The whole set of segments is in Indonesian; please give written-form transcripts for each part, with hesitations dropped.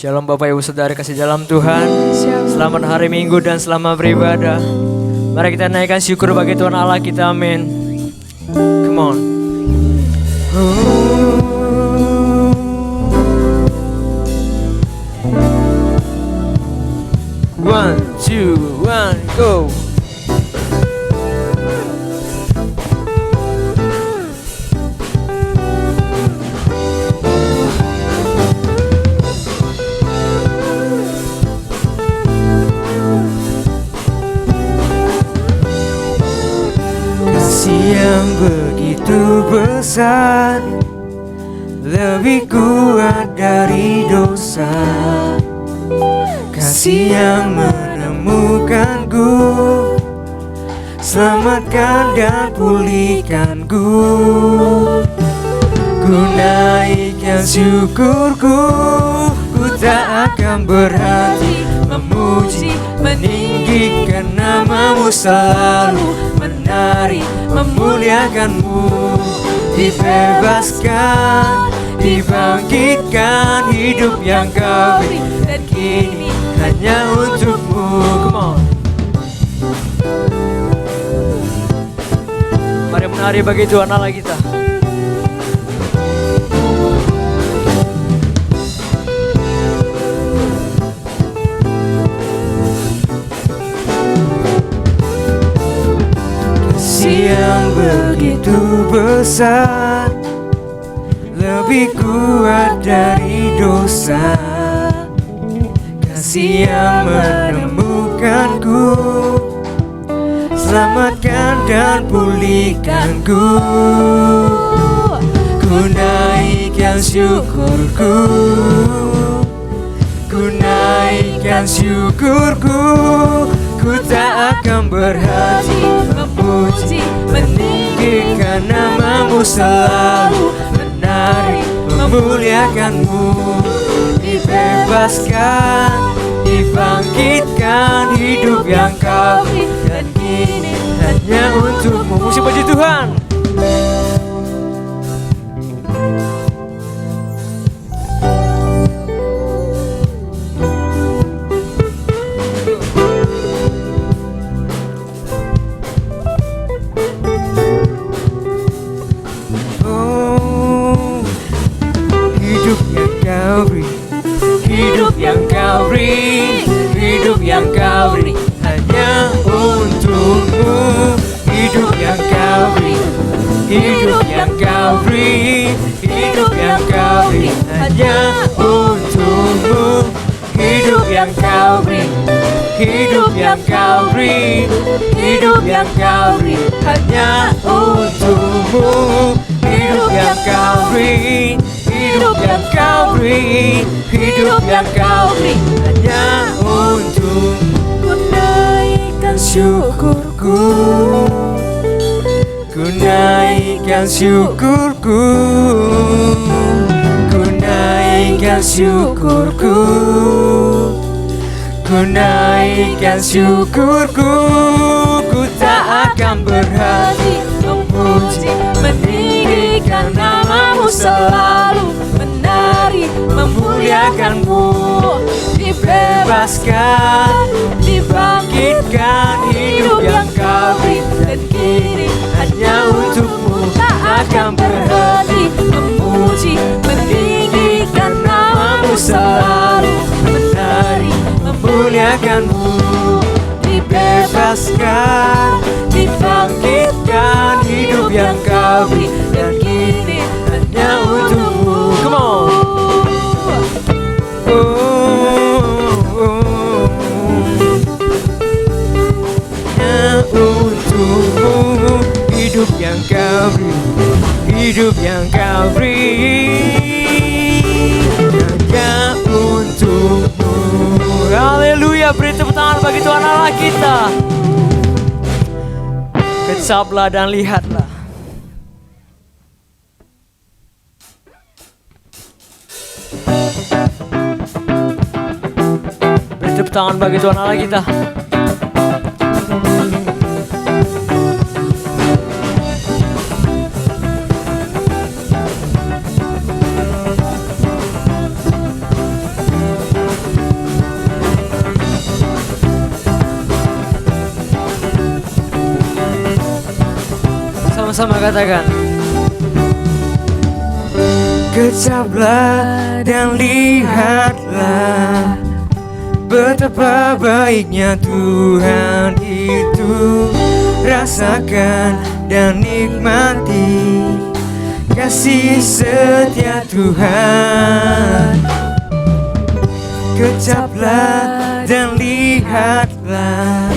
Shalom Bapak Ibu Saudara kasih dalam Tuhan. Shalom. Selamat hari Minggu dan selamat beribadah. Mari kita naikkan syukur bagi Tuhan Allah kita, amin. Come on. One, two, one, go. Yang begitu besar, lebih kuat dari dosa. Kasih yang menemukanku, selamatkan dan pulihkanku. Ku naikkan syukurku, ku tak akan berhenti memuji, meninggikan namamu selalu, menari, memuliakanmu. Dibebaskan, dibangkitkan, hidup yang kau beri dan kini hanya untukmu. Come on. Mari menari bagi Tuhan Allah kita. Yang begitu besar, lebih kuat dari dosa. Kasih yang menemukanku, selamatkan dan pulihkanku. Ku naikkan syukurku, ku naikkan syukurku, ku tak akan berhenti memuji, meninggikan namamu selalu, menari, memuliakanmu. Dibebaskan, dibangkitkan, hidup yang kau beri dan kini hanya untukmu. Musim puji Tuhan. Hidup yang kau beri, hidup yang kau beri hanya untukmu. Hidup yang kau beri, hidup yang kau beri, hidup yang kau beri hanya untukmu. Hidup yang kau beri, hidup yang kau beri, hidup yang kau beri hanya untukmu. Hidup yang kau beri, hidup yang kau beri, hidup yang kau beri hanya untuk. Ku naikkan syukurku, ku naikkan syukurku, ku naikkan syukurku, ku naikkan syukurku. Ku tak akan berhenti memuji, meninggikan namamu selalu, menari, memuliakanmu. Dibebaskan, dibangkitkan, hidup yang kau beri dan kini hanya untukmu. Tak akan berhenti memuji, meninggikan namamu selalu, menari, memuliakanmu. Dibebaskan, dibangkitkan, hidup yang kau beri dan kini hanya untukmu. Come on. Hanya untukmu. Hidup yang kau beri, hidup yang kau beri hanya untukmu. Haleluya, beri tepuk tangan bagi Tuhan Allah kita. Kecaplah dan lihatlah. Beri tepuk tangan bagi Tuhan Allah kita. Sama-sama katakan. Kecaplah dan lihatlah betapa baiknya Tuhan itu. Rasakan dan nikmati kasih setia Tuhan. Kecaplah dan lihatlah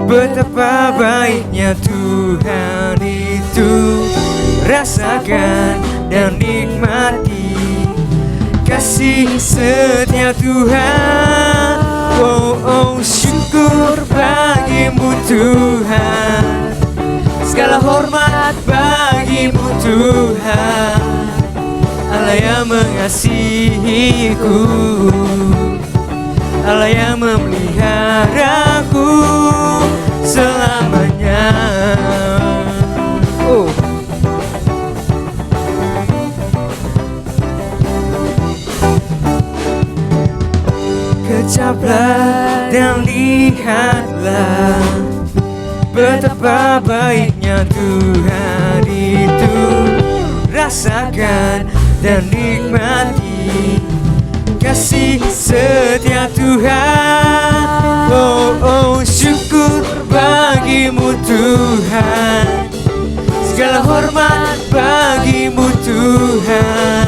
betapa baiknya Tuhan itu. Rasakan dan nikmati kasih setia Tuhan. Oh, oh, syukur bagimu Tuhan. Segala hormat bagimu Tuhan. Allah yang mengasihiku, Allah yang memeliharaku selamanya. Oh. Kecaplah dan lihatlah betapa baiknya Tuhan itu. Rasakan dan nikmati kasih setia Tuhan. Oh, oh, syukur bagimu Tuhan. Segala hormat bagimu Tuhan.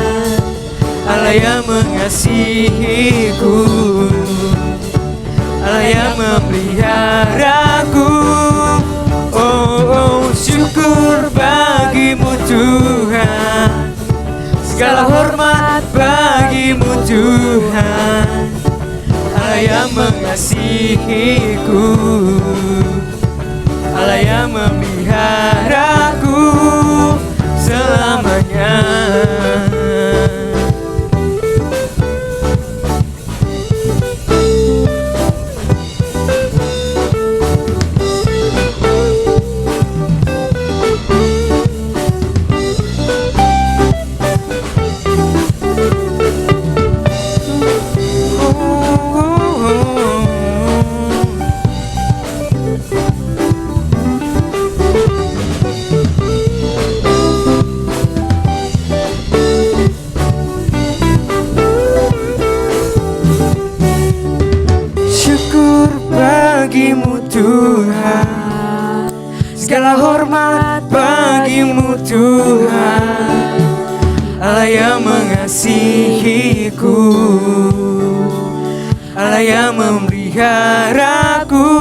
Allah yang mengasihiku, Allah yang memeliharaku. Oh, oh, syukur bagimu Tuhan. Segala hormat bagimu Tuhan. Allah yang mengasihiku, Allah yang memeliharaku selamanya. Tuhan, segala hormat bagimu Tuhan. Allah yang mengasihiku, Allah yang memeliharaku.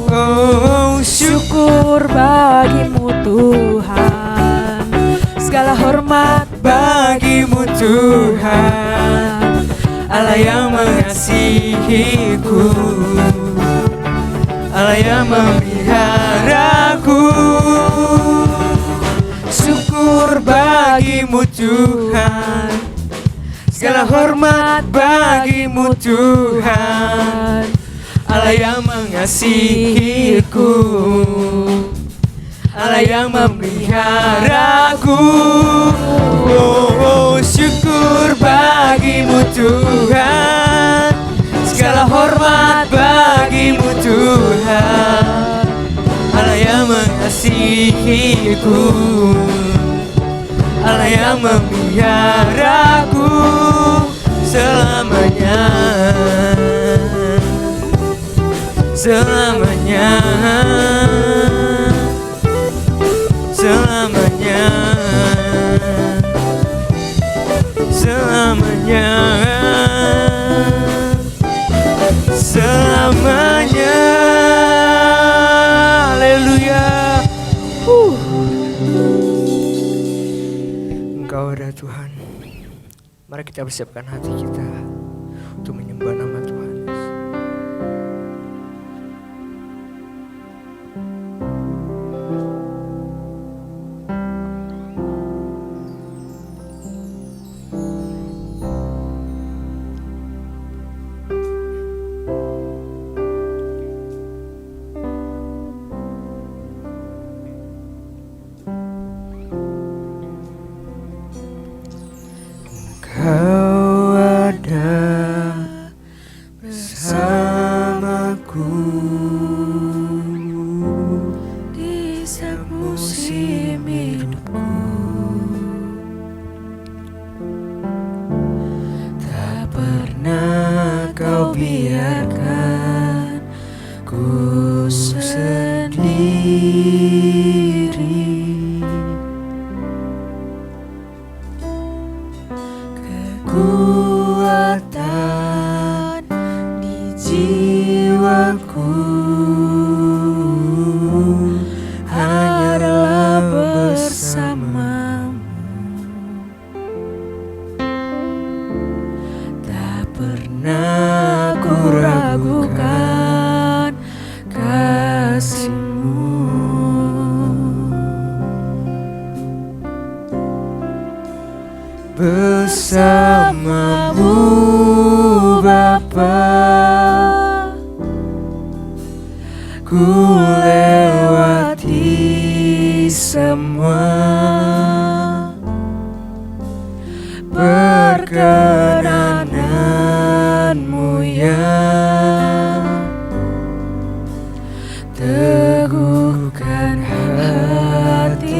Oh, syukur bagimu Tuhan. Segala hormat bagimu Tuhan. Allah yang mengasihiku, Allah yang memeliharaku. Syukur bagimu Tuhan. Segala hormat bagimu Tuhan. Allah yang mengasihiku, Allah yang memeliharaku. Oh, oh, syukur bagimu Tuhan. Segala hormat bagimu Tuhan. Allah yang mengasihiku, Allah yang memeliharaku selamanya. Selamanya. Selamanya. Selamanya. Selamanya. Haleluya. Engkau ada Tuhan. Mari kita persiapkan hati kita untuk menyembah nama Tuhan. Kau ada Kekuatan di jiwaku hanyalah bersamamu. Tak pernah ku ragukan kasih-Mu. Bersamamu Bapa, ku lewati semua. Perkenanan-Mu ya teguhkan hatiku.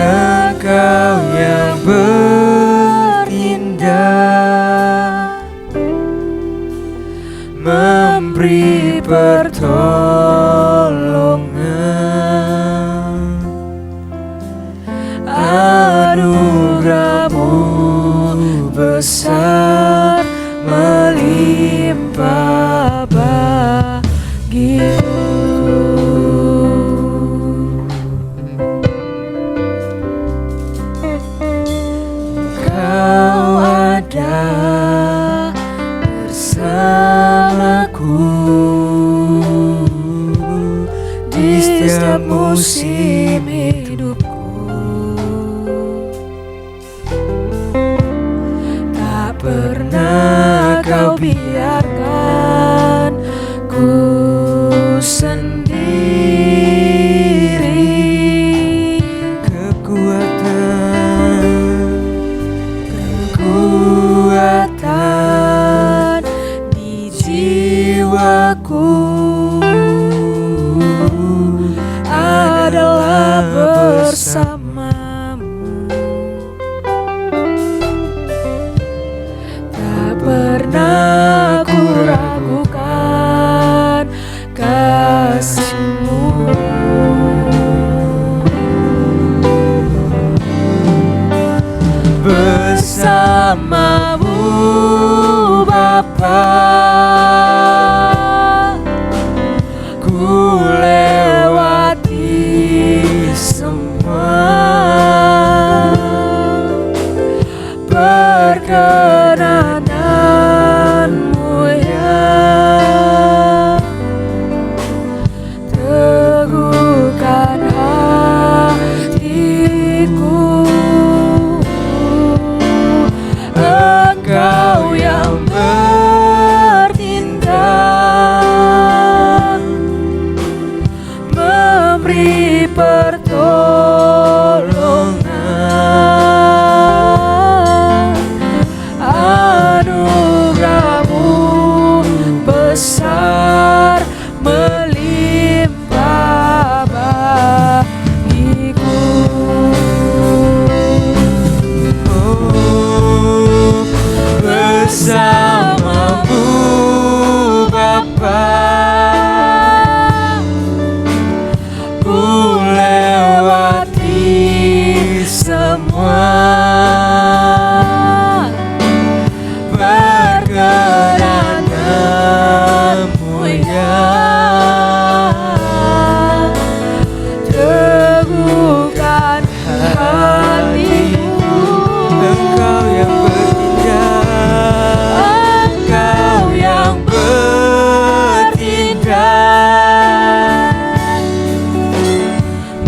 Engkau yang bertindak, memberi pertolongan. Anugerah-Mu besar melimpah bagiku. Kau ada bersamaku di setiap musim hidupku. Tak pernah Kau biarkan ku sendiri. Kekuatan di jiwaku adalah bersamamu. Tak pernah ku ragukan kasih-Mu. Bersamamu Bapa, ku lewati semua. Perkenanan-Mu ya teguhkan hatiku. Engkau yang bertindak, memberi pertolongan. Anugerah-Mu besar melimpah bagiku. Bersamamu Bapa, ku lewati semua. Perkenanan-Mu ya teguhkan hatiku. Engkau yang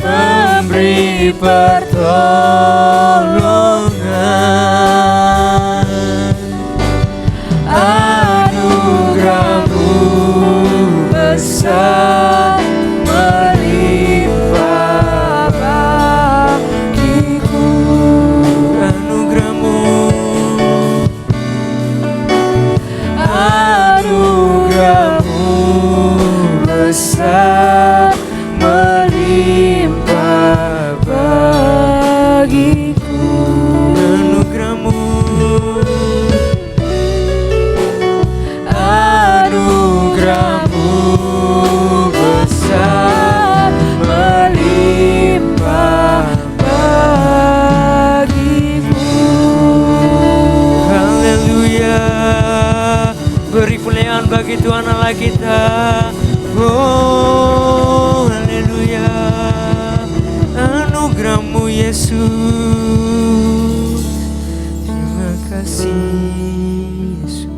memberi pertolongan. Anugerah-Mu besar melimpah bagiku. Anugerah-Mu besar melimpah bagi Allah kita. Oh haleluya, anugerahmu Yesus. Terima kasih Yesus.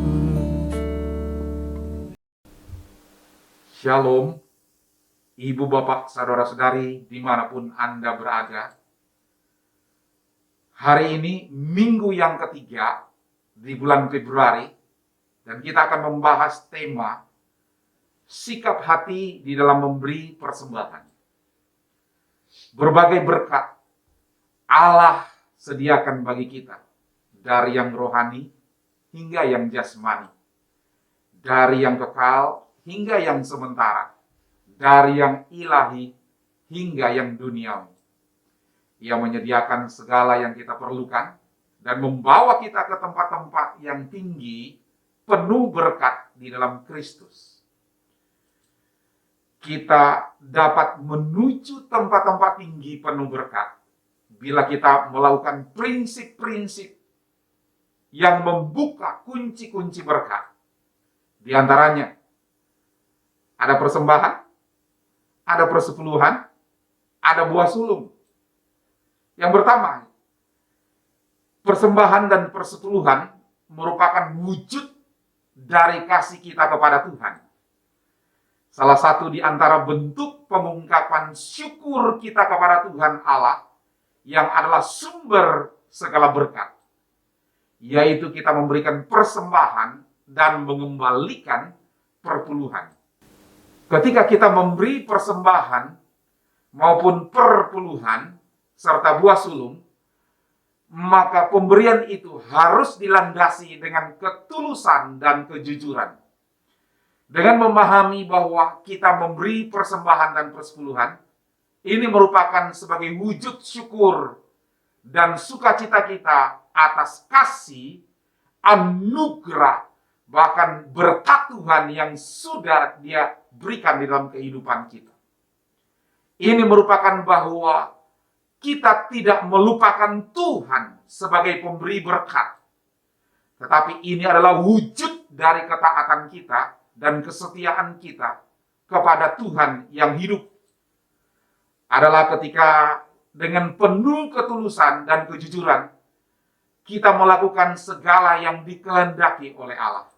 Shalom, Ibu Bapak, Saudara-saudari dimanapun Anda berada. Hari ini minggu yang ketiga di bulan Februari, dan kita akan membahas tema sikap hati di dalam memberi persembahan. Berbagai berkat Allah sediakan bagi kita, dari yang rohani hingga yang jasmani, dari yang kekal hingga yang sementara, dari yang ilahi hingga yang duniawi. Ia menyediakan segala yang kita perlukan dan membawa kita ke tempat-tempat yang tinggi, penuh berkat di dalam Kristus. Kita dapat menuju tempat-tempat tinggi penuh berkat bila kita melakukan prinsip-prinsip yang membuka kunci-kunci berkat. Di antaranya, ada persembahan, ada persepuluhan, ada buah sulung. Yang pertama, persembahan dan persepuluhan merupakan wujud dari kasih kita kepada Tuhan. Salah satu di antara bentuk pengungkapan syukur kita kepada Tuhan Allah yang adalah sumber segala berkat, yaitu kita memberikan persembahan dan mengembalikan perpuluhan. Ketika kita memberi persembahan maupun perpuluhan serta buah sulung, maka pemberian itu harus dilandasi dengan ketulusan dan kejujuran. Dengan memahami bahwa kita memberi persembahan dan persepuluhan, ini merupakan sebagai wujud syukur dan sukacita kita atas kasih, anugerah, bahkan berkat Tuhan yang sudah Dia berikan di dalam kehidupan kita. Ini merupakan bahwa kita tidak melupakan Tuhan sebagai pemberi berkat, tetapi ini adalah wujud dari ketaatan kita dan kesetiaan kita kepada Tuhan yang hidup. Adalah ketika dengan penuh ketulusan dan kejujuran kita melakukan segala yang dikehendaki oleh Allah.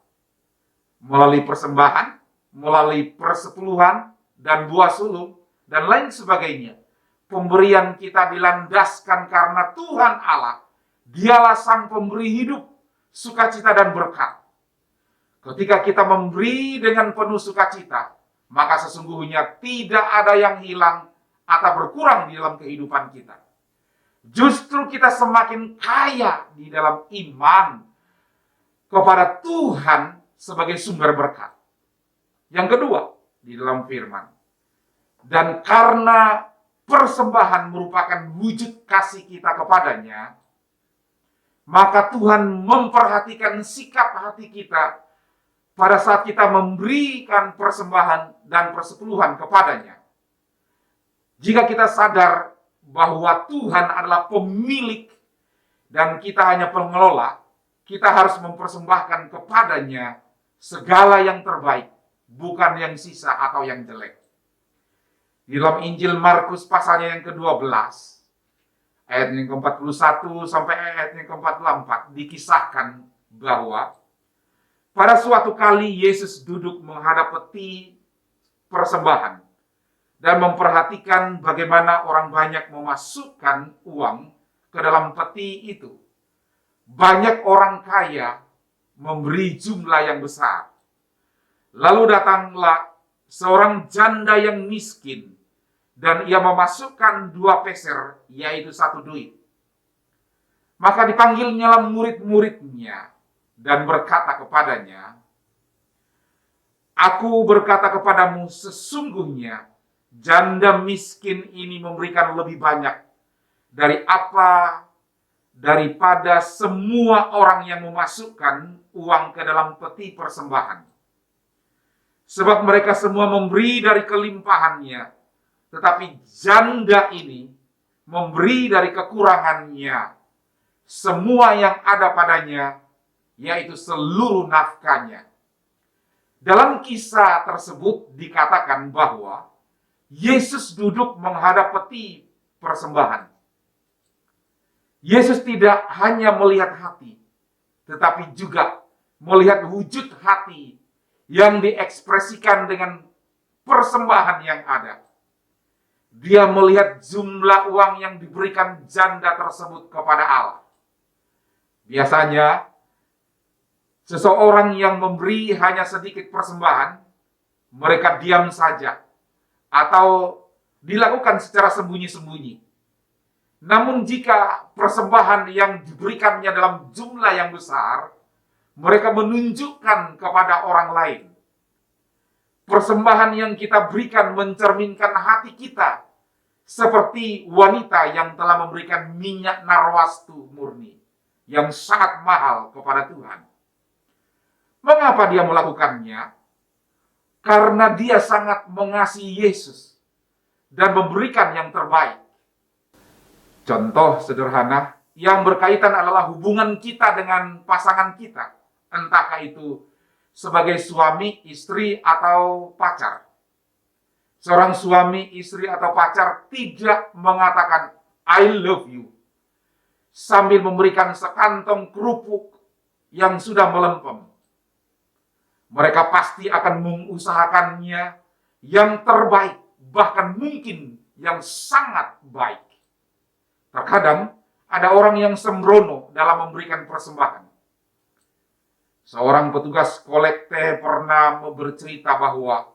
Melalui persembahan, melalui persepuluhan, dan buah sulung, dan lain sebagainya. Pemberian kita dilandaskan karena Tuhan Allah, Dialah sang pemberi hidup, sukacita dan berkat. Ketika kita memberi dengan penuh sukacita, maka sesungguhnya tidak ada yang hilang atau berkurang di dalam kehidupan kita. Justru kita semakin kaya di dalam iman kepada Tuhan sebagai sumber berkat. Yang kedua, di dalam firman, dan karena persembahan merupakan wujud kasih kita kepadanya, maka Tuhan memperhatikan sikap hati kita pada saat kita memberikan persembahan dan persepuluhan kepadanya. Jika kita sadar bahwa Tuhan adalah pemilik dan kita hanya pengelola, kita harus mempersembahkan kepadanya segala yang terbaik, bukan yang sisa atau yang jelek. Di dalam Injil Markus pasalnya yang ke-12, ayat yang ke-41 sampai ayat yang ke-44, dikisahkan bahwa pada suatu kali Yesus duduk menghadap peti persembahan dan memperhatikan bagaimana orang banyak memasukkan uang ke dalam peti itu. Banyak orang kaya memberi jumlah yang besar. Lalu datanglah seorang janda yang miskin, dan ia memasukkan 2 peser, yaitu 1 duit. Maka dipanggilnya murid-muridnya dan berkata kepadanya, "Aku berkata kepadamu, sesungguhnya janda miskin ini memberikan lebih banyak daripada semua orang yang memasukkan uang ke dalam peti persembahan. Sebab mereka semua memberi dari kelimpahannya, tetapi janda ini memberi dari kekurangannya semua yang ada padanya, yaitu seluruh nafkahnya." Dalam kisah tersebut dikatakan bahwa Yesus duduk menghadap peti persembahan. Yesus tidak hanya melihat hati, tetapi juga melihat wujud hati yang diekspresikan dengan persembahan yang ada. Dia melihat jumlah uang yang diberikan janda tersebut kepada Allah. Biasanya, seseorang yang memberi hanya sedikit persembahan, mereka diam saja atau dilakukan secara sembunyi-sembunyi. Namun jika persembahan yang diberikannya dalam jumlah yang besar, mereka menunjukkan kepada orang lain. Persembahan yang kita berikan mencerminkan hati kita, seperti wanita yang telah memberikan minyak narwastu murni yang sangat mahal kepada Tuhan. Mengapa dia melakukannya? Karena dia sangat mengasihi Yesus dan memberikan yang terbaik. Contoh sederhana yang berkaitan adalah hubungan kita dengan pasangan kita, entahkah itu sebagai suami, istri, atau pacar. Seorang suami, istri, atau pacar tidak mengatakan I love you sambil memberikan sekantong kerupuk yang sudah melempem. Mereka pasti akan mengusahakannya yang terbaik, bahkan mungkin yang sangat baik. Terkadang ada orang yang sembrono dalam memberikan persembahan. Seorang petugas kolekte pernah bercerita bahwa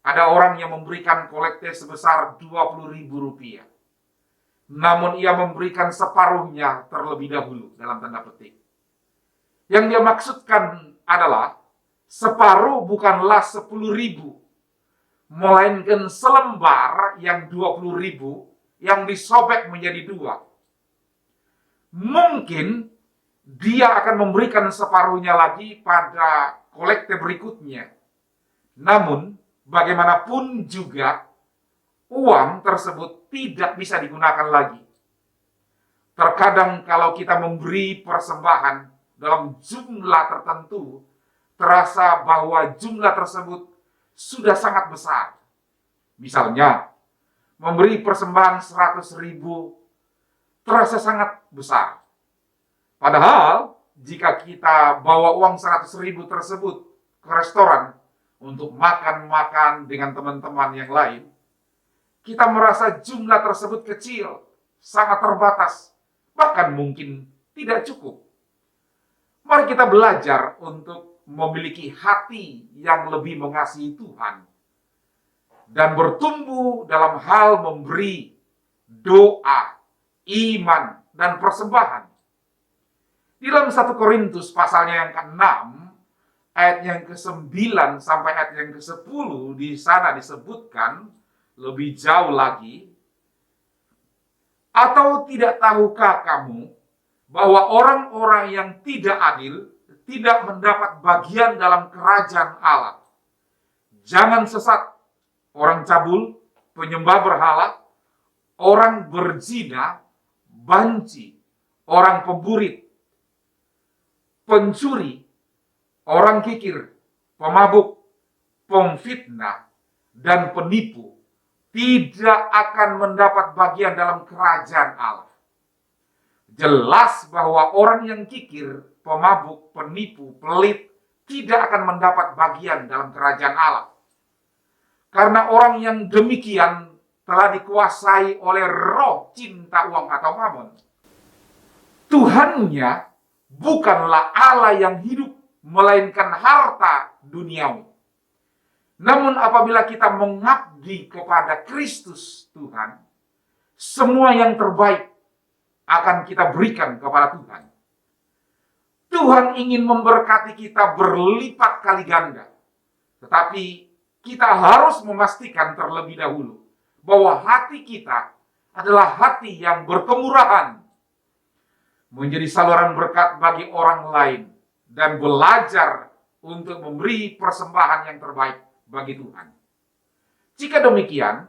ada orang yang memberikan kolekte sebesar Rp20.000. Namun ia memberikan separuhnya terlebih dahulu, dalam tanda petik. Yang dia maksudkan adalah separuh bukanlah 10.000, melainkan selembar yang 20.000 yang disobek menjadi 2. Mungkin dia akan memberikan separuhnya lagi pada kolekte berikutnya. Namun, bagaimanapun juga, uang tersebut tidak bisa digunakan lagi. Terkadang kalau kita memberi persembahan dalam jumlah tertentu, terasa bahwa jumlah tersebut sudah sangat besar. Misalnya, memberi persembahan 100.000 terasa sangat besar. Padahal, jika kita bawa uang 100.000 tersebut ke restoran untuk makan-makan dengan teman-teman yang lain, kita merasa jumlah tersebut kecil, sangat terbatas, bahkan mungkin tidak cukup. Mari kita belajar untuk memiliki hati yang lebih mengasihi Tuhan dan bertumbuh dalam hal memberi, doa, iman, dan persembahan. Di dalam 1 Korintus pasalnya yang ke-6, ayat yang ke-9 sampai ayat yang ke-10, di sana disebutkan lebih jauh lagi, atau tidak tahukah kamu bahwa orang-orang yang tidak adil tidak mendapat bagian dalam kerajaan Allah? Jangan sesat, orang cabul, penyembah berhala, orang berzina, banci, orang pemburit, pencuri, orang kikir, pemabuk, pemfitnah, dan penipu tidak akan mendapat bagian dalam kerajaan Allah. Jelas bahwa orang yang kikir, pemabuk, penipu, pelit tidak akan mendapat bagian dalam kerajaan Allah. Karena orang yang demikian telah dikuasai oleh roh cinta uang atau mamon. Tuhannya bukanlah Allah yang hidup, melainkan harta duniawi. Namun apabila kita mengabdi kepada Kristus Tuhan, semua yang terbaik akan kita berikan kepada Tuhan. Tuhan ingin memberkati kita berlipat kali ganda. Tetapi kita harus memastikan terlebih dahulu bahwa hati kita adalah hati yang berkemurahan, menjadi saluran berkat bagi orang lain, dan belajar untuk memberi persembahan yang terbaik bagi Tuhan. Jika demikian,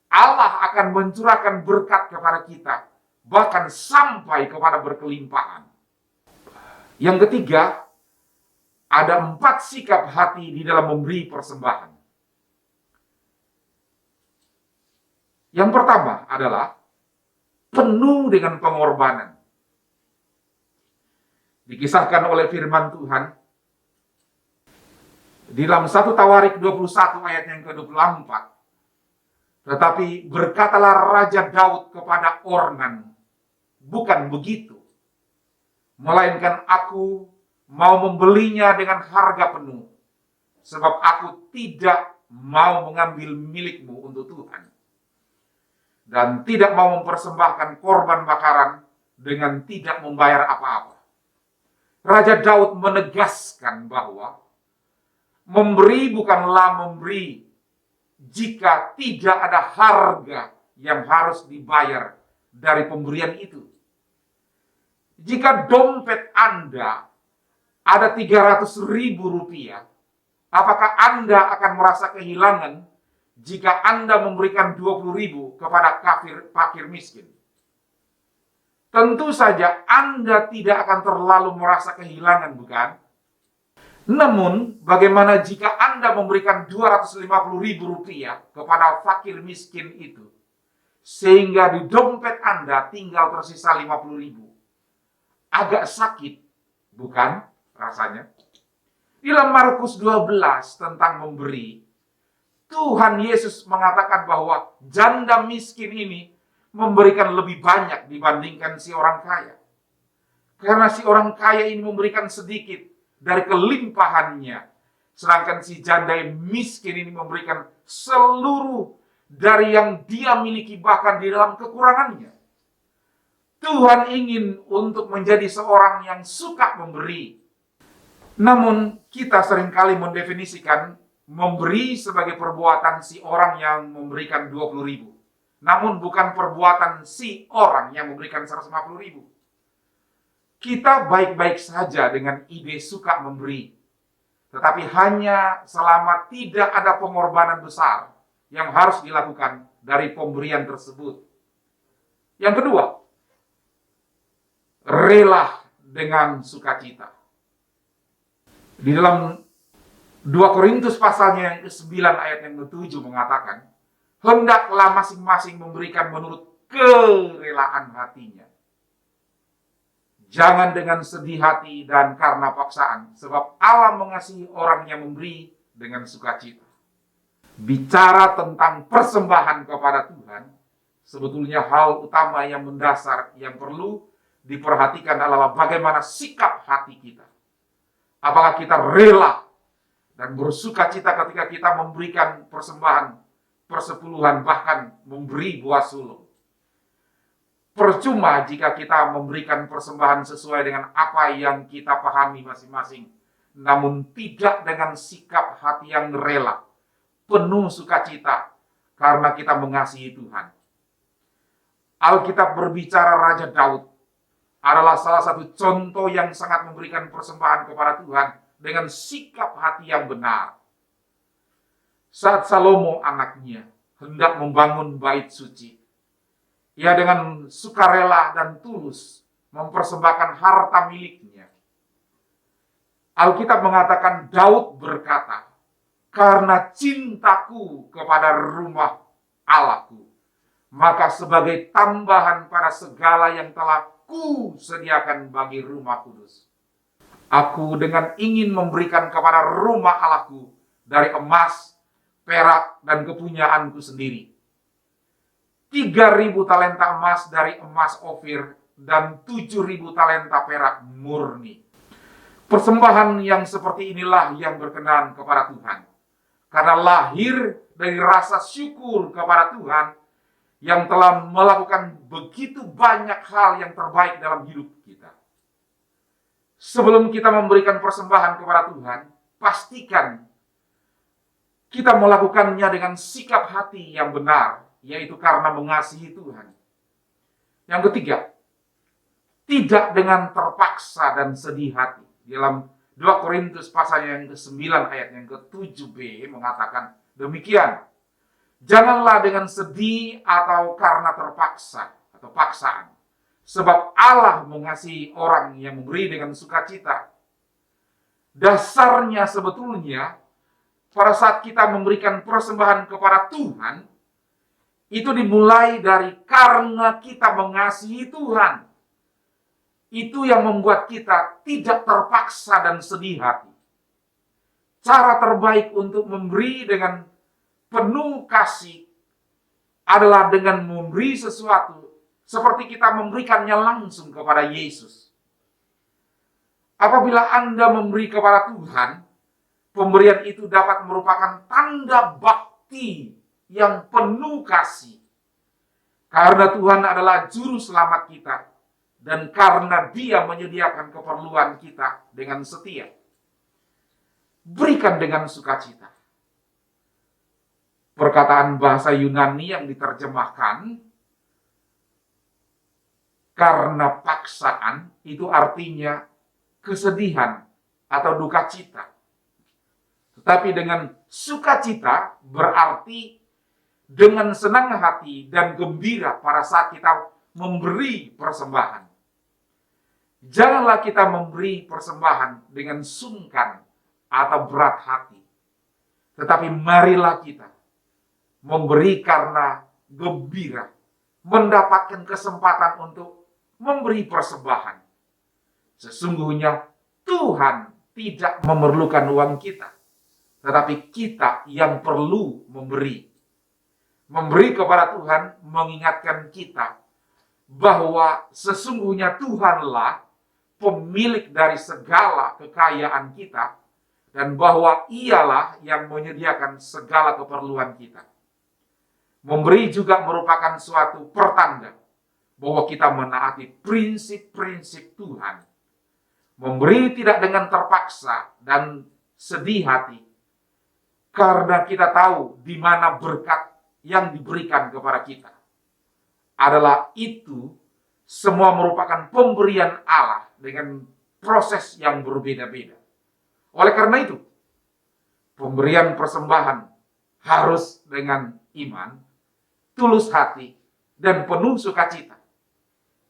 Allah akan mencurahkan berkat kepada kita, bahkan sampai kepada berkelimpahan. Yang ketiga, Ada 4 sikap hati di dalam memberi persembahan. Yang pertama adalah penuh dengan pengorbanan. Dikisahkan oleh firman Tuhan di dalam 1 Tawarik 21 ayat yang ke-24. Tetapi berkatalah Raja Daud kepada Ornan, bukan begitu, melainkan aku mau membelinya dengan harga penuh, sebab aku tidak mau mengambil milikmu untuk Tuhan, dan tidak mau mempersembahkan korban bakaran dengan tidak membayar apa-apa. Raja Daud menegaskan bahwa memberi bukanlah memberi jika tidak ada harga yang harus dibayar dari pemberian itu. Jika dompet Anda ada 300.000 rupiah, apakah Anda akan merasa kehilangan jika Anda memberikan 20.000 kepada fakir miskin? Tentu saja Anda tidak akan terlalu merasa kehilangan, bukan? Namun, bagaimana jika Anda memberikan 250.000 rupiah kepada fakir miskin itu, sehingga di dompet Anda tinggal tersisa 50.000? Agak sakit, bukan rasanya? Di dalam Markus 12 tentang memberi, Tuhan Yesus mengatakan bahwa janda miskin ini memberikan lebih banyak dibandingkan si orang kaya. Karena si orang kaya ini memberikan sedikit dari kelimpahannya, sedangkan si janda miskin ini memberikan seluruh dari yang dia miliki, bahkan di dalam kekurangannya. Tuhan ingin untuk menjadi seorang yang suka memberi. Namun kita seringkali mendefinisikan memberi sebagai perbuatan si orang yang memberikan 20.000. Namun bukan perbuatan si orang yang memberikan 150.000. Kita baik-baik saja dengan ide suka memberi, tetapi hanya selama tidak ada pengorbanan besar yang harus dilakukan dari pemberian tersebut. Yang kedua, rela dengan sukacita. Di dalam 2 Korintus pasalnya yang ke-9 ayat yang ke-7 mengatakan, hendaklah masing-masing memberikan menurut kerelaan hatinya. Jangan dengan sedih hati dan karena paksaan, sebab Allah mengasihi orang yang memberi dengan sukacita. Bicara tentang persembahan kepada Tuhan, sebetulnya hal utama yang mendasar yang perlu diperhatikan adalah bagaimana sikap hati kita. Apakah kita rela dan bersukacita ketika kita memberikan persembahan, persepuluhan, bahkan memberi buah sulung. Percuma jika kita memberikan persembahan sesuai dengan apa yang kita pahami masing-masing, namun tidak dengan sikap hati yang rela, penuh sukacita karena kita mengasihi Tuhan. Alkitab berbicara Raja Daud adalah salah satu contoh yang sangat memberikan persembahan kepada Tuhan dengan sikap hati yang benar. Saat Salomo anaknya hendak membangun bait suci, ia dengan sukarela dan tulus mempersembahkan harta miliknya. Alkitab mengatakan Daud berkata, karena cintaku kepada rumah Allahku, maka sebagai tambahan pada segala yang telah ku sediakan bagi rumah kudus, aku dengan ingin memberikan kepada rumah Allahku dari emas, perak, dan kepunyaanku sendiri 3.000 talenta emas dari emas Ofir dan 7.000 talenta perak murni. Persembahan yang seperti inilah yang berkenan kepada Tuhan, karena lahir dari rasa syukur kepada Tuhan yang telah melakukan begitu banyak hal yang terbaik dalam hidup kita. Sebelum kita memberikan persembahan kepada Tuhan, pastikan kita melakukannya dengan sikap hati yang benar, yaitu karena mengasihi Tuhan. Yang ketiga, tidak dengan terpaksa dan sedih hati. Dalam 2 Korintus pasal yang ke-9 ayat yang ke-7b mengatakan demikian. Janganlah dengan sedih atau karena terpaksa atau paksaan, sebab Allah mengasihi orang yang memberi dengan sukacita. Dasarnya sebetulnya pada saat kita memberikan persembahan kepada Tuhan, itu dimulai dari karena kita mengasihi Tuhan. Itu yang membuat kita tidak terpaksa dan sedih hati. Cara terbaik untuk memberi dengan penuh kasih adalah dengan memberi sesuatu seperti kita memberikannya langsung kepada Yesus. Apabila Anda memberi kepada Tuhan, pemberian itu dapat merupakan tanda bakti yang penuh kasih. Karena Tuhan adalah juru selamat kita, dan karena Dia menyediakan keperluan kita dengan setia. Berikan dengan sukacita. Perkataan bahasa Yunani yang diterjemahkan karena paksaan itu artinya kesedihan atau duka cita. Tetapi dengan sukacita berarti dengan senang hati dan gembira pada saat kita memberi persembahan. Janganlah kita memberi persembahan dengan sungkan atau berat hati. Tetapi marilah kita memberi karena gembira, mendapatkan kesempatan untuk memberi persembahan. Sesungguhnya Tuhan tidak memerlukan uang kita, tetapi kita yang perlu memberi. Memberi kepada Tuhan mengingatkan kita bahwa sesungguhnya Tuhanlah pemilik dari segala kekayaan kita, dan bahwa Ialah yang menyediakan segala keperluan kita. Memberi juga merupakan suatu pertanda bahwa kita menaati prinsip-prinsip Tuhan. Memberi tidak dengan terpaksa dan sedih hati, karena kita tahu di mana berkat yang diberikan kepada kita. Adalah itu semua merupakan pemberian Allah dengan proses yang berbeda-beda. Oleh karena itu, pemberian persembahan harus dengan iman, tulus hati, dan penuh sukacita.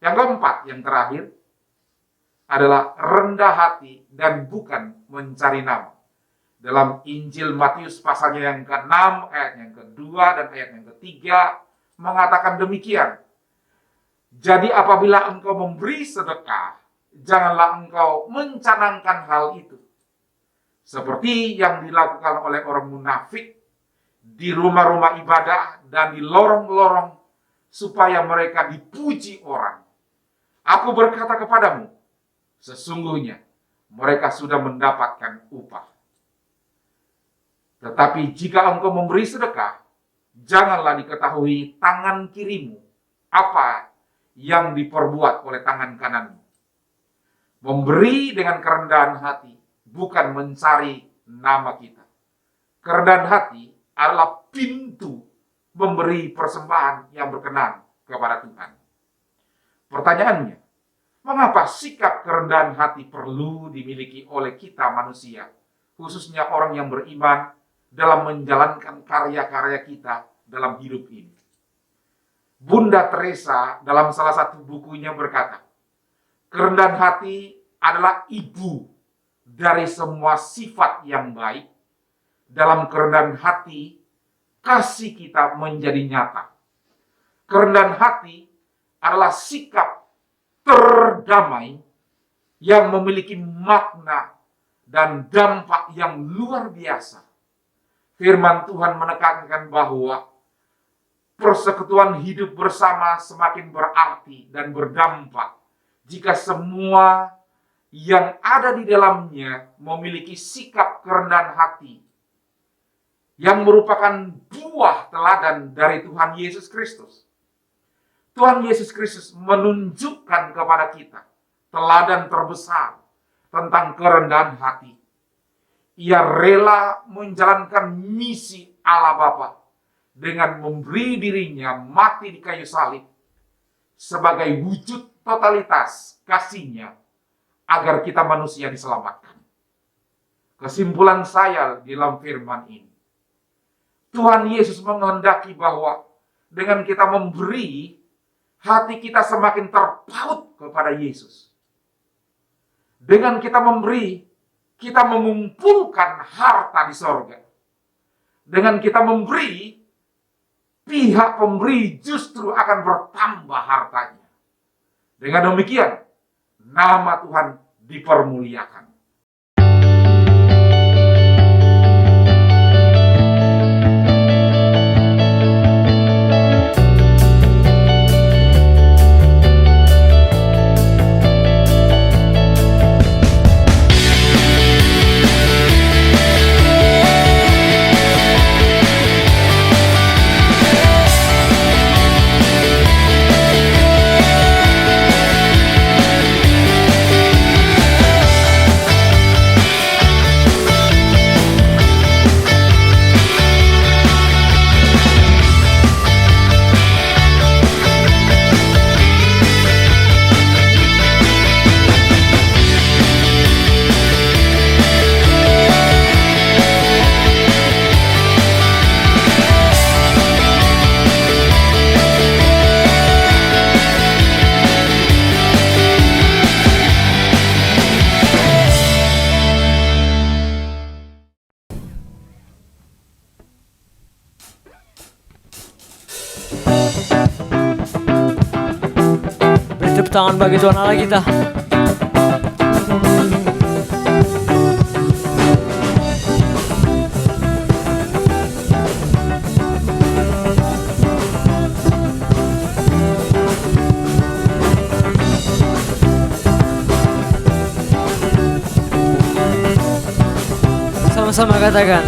Yang keempat, yang terakhir, adalah rendah hati dan bukan mencari nama. Dalam Injil Matius pasalnya yang ke-6, ayat yang kedua dan ayat yang ketiga, mengatakan demikian. Jadi apabila engkau memberi sedekah, janganlah engkau mencanangkan hal itu, seperti yang dilakukan oleh orang munafik di rumah-rumah ibadah dan di lorong-lorong, supaya mereka dipuji orang. Aku berkata kepadamu, sesungguhnya mereka sudah mendapatkan upah. Tetapi jika engkau memberi sedekah, janganlah diketahui tangan kirimu apa yang diperbuat oleh tangan kananmu. Memberi dengan kerendahan hati, bukan mencari nama kita. Kerendahan hati adalah pintu memberi persembahan yang berkenan kepada Tuhan. Pertanyaannya, mengapa sikap kerendahan hati perlu dimiliki oleh kita manusia, khususnya orang yang beriman, dalam menjalankan karya-karya kita dalam hidup ini? Bunda Teresa dalam salah satu bukunya berkata, kerendahan hati adalah ibu dari semua sifat yang baik. Dalam kerendahan hati, kasih kita menjadi nyata. Kerendahan hati adalah sikap terdamai yang memiliki makna dan dampak yang luar biasa. Firman Tuhan menekankan bahwa persekutuan hidup bersama semakin berarti dan berdampak jika semua yang ada di dalamnya memiliki sikap kerendahan hati yang merupakan buah teladan dari Tuhan Yesus Kristus. Tuhan Yesus Kristus menunjukkan kepada kita teladan terbesar tentang kerendahan hati. Ia rela menjalankan misi Allah Bapa dengan memberi dirinya mati di kayu salib sebagai wujud totalitas kasih-Nya agar kita manusia diselamatkan. Kesimpulan saya di dalam firman ini, Tuhan Yesus menghendaki bahwa dengan kita memberi, hati kita semakin terpaut kepada Yesus. Dengan kita memberi, kita mengumpulkan harta di sorga. Dengan kita memberi, pihak pemberi justru akan bertambah hartanya. Dengan demikian, nama Tuhan dipermuliakan. Tepuk tangan bagi Tuhan Allah kita. Sama-sama katakan.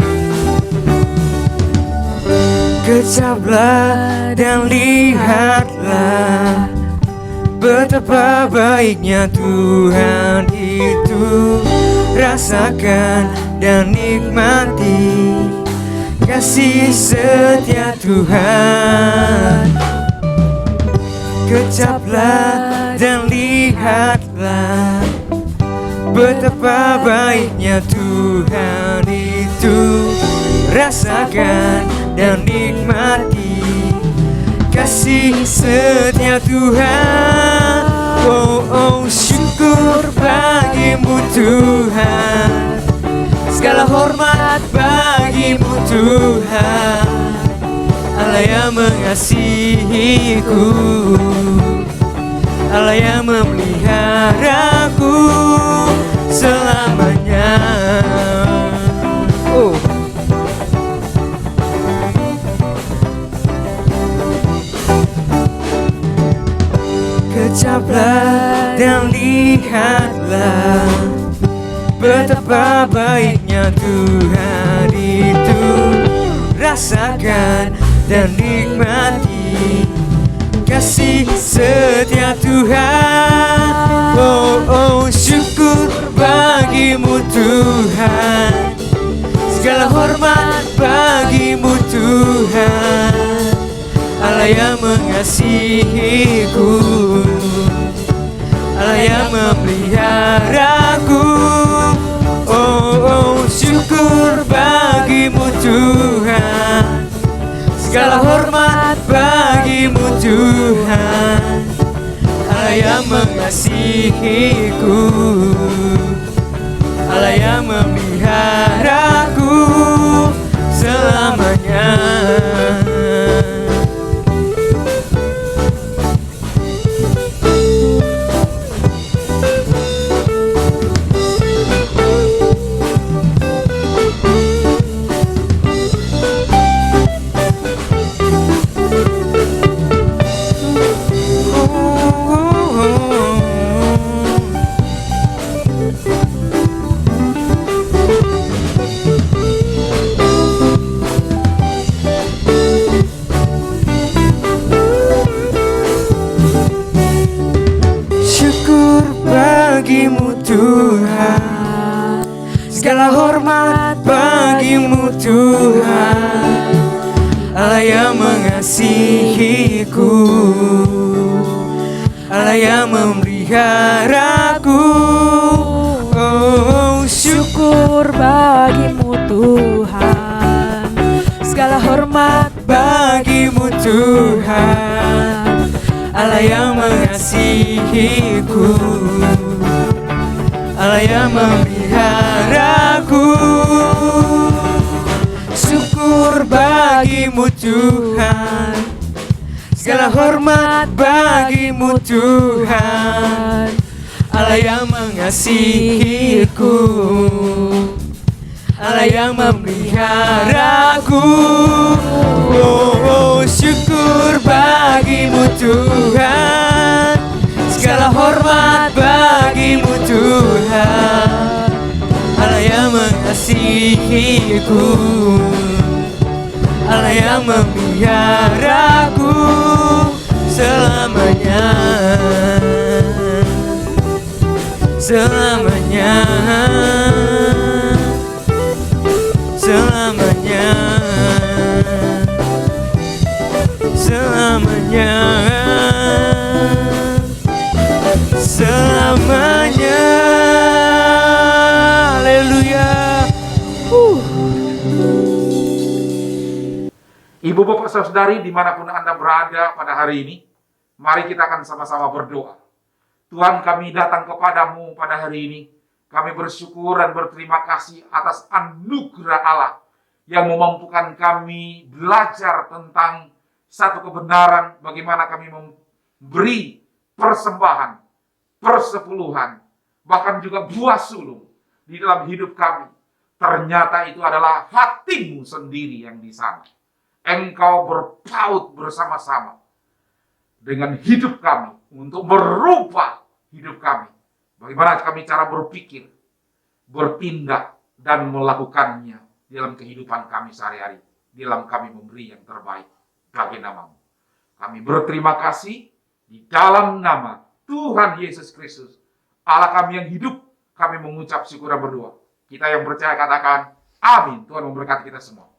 Kecaplah dan lihatlah betapa baiknya Tuhan itu. Rasakan dan nikmati kasih setia Tuhan. Kecaplah dan lihatlah betapa baiknya Tuhan itu. Rasakan dan nikmati kasih setia Tuhan. Oh, oh, syukur bagimu Tuhan. Segala hormat bagimu Tuhan. Allah yang mengasihiku, Allah yang memeliharaku selamanya. Oh. Kecaplah dan lihatlah betapa baiknya Tuhan itu. Rasakan dan nikmati kasih setia Tuhan. Oh, oh, syukur bagimu Tuhan. Segala hormat bagimu Tuhan. Allah yang mengasihiku, Allah yang memeliharaku. Oh, oh, syukur bagimu Tuhan. Segala hormat bagimu Tuhan. Allah yang mengasihiku, Allah yang memeliharaku selamanya. Bagimu Tuhan, segala hormat bagimu Tuhan. Allah yang mengasihiku, Allah yang memeliharaku. Oh, syukur bagimu Tuhan, segala hormat bagimu Tuhan. Allah yang mengasihiku, Allah yang memeliharaku. Syukur bagimu Tuhan, segala hormat bagimu Tuhan, Allah yang mengasihiku, Allah yang memeliharaku. Oh, syukur bagimu Tuhan, segala hormat bagimu Tuhan, Allah yang mengasihiku, Allah yang memeliharaku selamanya, selamanya, selamanya, selamanya, selamanya. Haleluya. Ibu, bapak, saudari, dimanapun Anda berada pada hari ini, mari kita akan sama-sama berdoa. Tuhan, kami datang kepadamu pada hari ini. Kami bersyukur dan berterima kasih atas anugerah Allah yang memampukan kami belajar tentang satu kebenaran, bagaimana kami memberi persembahan, persepuluhan, bahkan juga buah sulung di dalam hidup kami. Ternyata itu adalah hatimu sendiri yang di sana. Engkau berpaut bersama-sama dengan hidup kami untuk merubah hidup kami. Bagaimana kami cara berpikir, bertindak, dan melakukannya dalam kehidupan kami sehari-hari. Dalam kami memberi yang terbaik bagi nama-Mu. Kami berterima kasih di dalam nama Tuhan Yesus Kristus, Allah kami yang hidup. Kami mengucap syukur dan berdoa. Kita yang percaya katakan, amin. Tuhan memberkati kita semua.